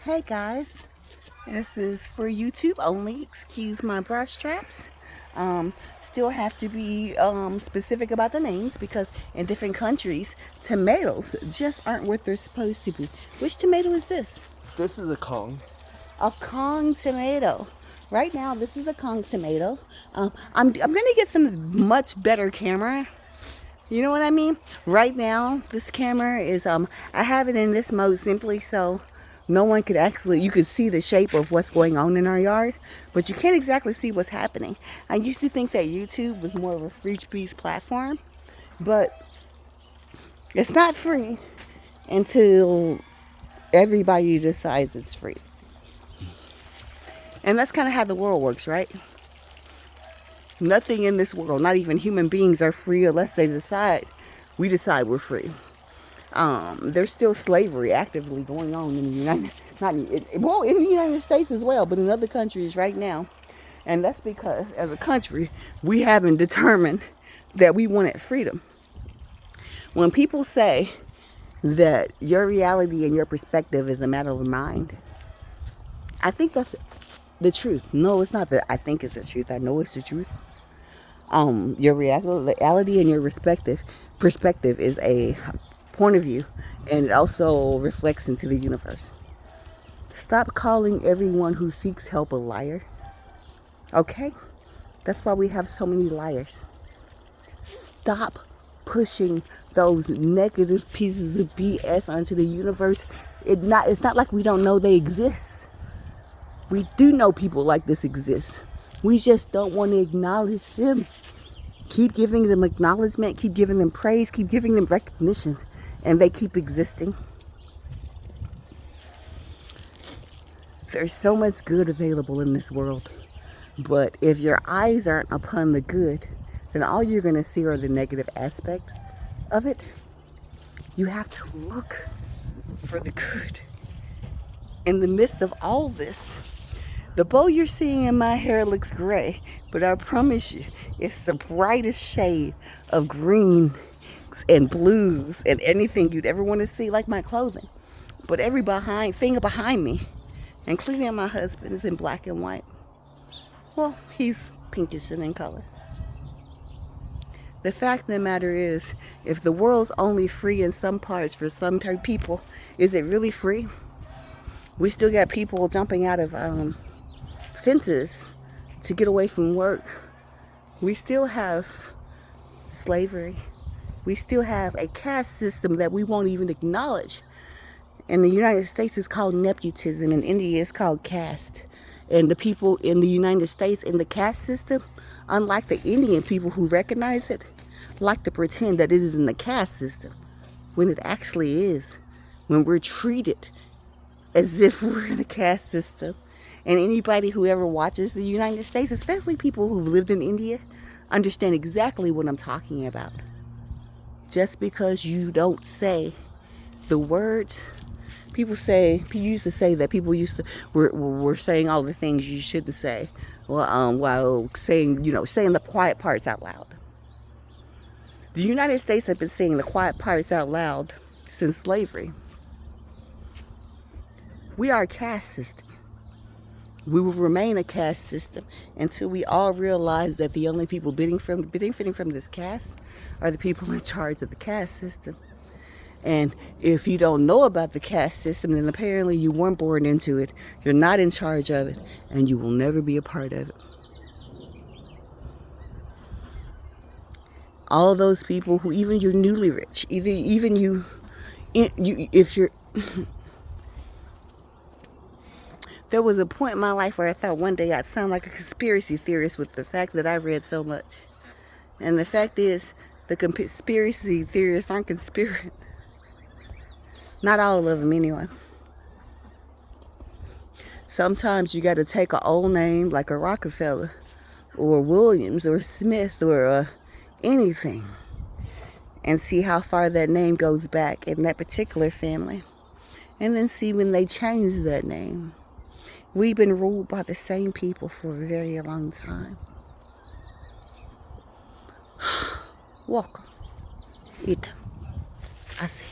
Hey guys, this is for YouTube only. Excuse my brush straps. Still have to be specific about the names because in different countries, tomatoes just aren't what they're supposed to be. Which tomato is this? This is a Kong. A Kong tomato. Right now, this is a Kong tomato. I'm gonna get some much better camera. You know what I mean? Right now, this camera is I have it in this mode simply so no one could actually, you could see the shape of what's going on in our yard, but you can't exactly see what's happening. I used to think that YouTube was more of a free-speech platform, but it's not free until everybody decides it's free. And that's kind of how the world works, right? Nothing in this world, not even human beings, are free unless we decide we're free. There's still slavery actively going on in the in the United States as well, but in other countries right now. And that's because as a country, we haven't determined that we wanted freedom. When people say that your reality and your perspective is a matter of mind, I think that's the truth. No, it's not that I think it's the truth. I know it's the truth. Your reality and your perspective is a point of view, and it also reflects into the universe. Stop calling everyone who seeks help a liar. Okay? That's why we have so many liars. Stop pushing those negative pieces of BS onto the universe. It's not like we don't know they exist. We do know people like this exist. We just don't want to acknowledge them. Keep giving them acknowledgement, keep giving them praise, keep giving them recognition, and they keep existing. There's so much good available in this world, but if your eyes aren't upon the good, then all you're going to see are the negative aspects of it. You have to look for the good. In the midst of all this, the bow you're seeing in my hair looks gray, but I promise you, it's the brightest shade of green and blues and anything you'd ever want to see, like my clothing. But every thing behind me, including my husband, is in black and white. Well, he's pinkish in color. The fact of the matter is, if the world's only free in some parts for some people, is it really free? We still got people jumping out of fences to get away from work. We still have slavery. We still have a caste system that we won't even acknowledge. In the United States, it's called nepotism. In India, it's called caste. And the people in the United States in the caste system, unlike the Indian people who recognize it, like to pretend that it is in the caste system when it actually is. When we're treated as if we're in a caste system. And anybody who ever watches the United States, especially people who've lived in India, understand exactly what I'm talking about. Just because you don't say the words, people used to say that people were saying all the things you shouldn't say, while saying the quiet parts out loud. The United States have been saying the quiet parts out loud since slavery. We are a caste system. We will remain a caste system until we all realize that the only people benefiting from this caste are the people in charge of the caste system. And if you don't know about the caste system, then apparently you weren't born into it, you're not in charge of it, and you will never be a part of it. All those people who, even you're newly rich, if you're there was a point in my life where I thought one day I'd sound like a conspiracy theorist with the fact that I read so much. And the fact is, the conspiracy theorists aren't conspiracy. Not all of them, anyway. Sometimes you got to take an old name like a Rockefeller or Williams or Smith or anything and see how far that name goes back in that particular family. And then see when they change that name. We've been ruled by the same people for a very long time. Welcome. Eat. I see.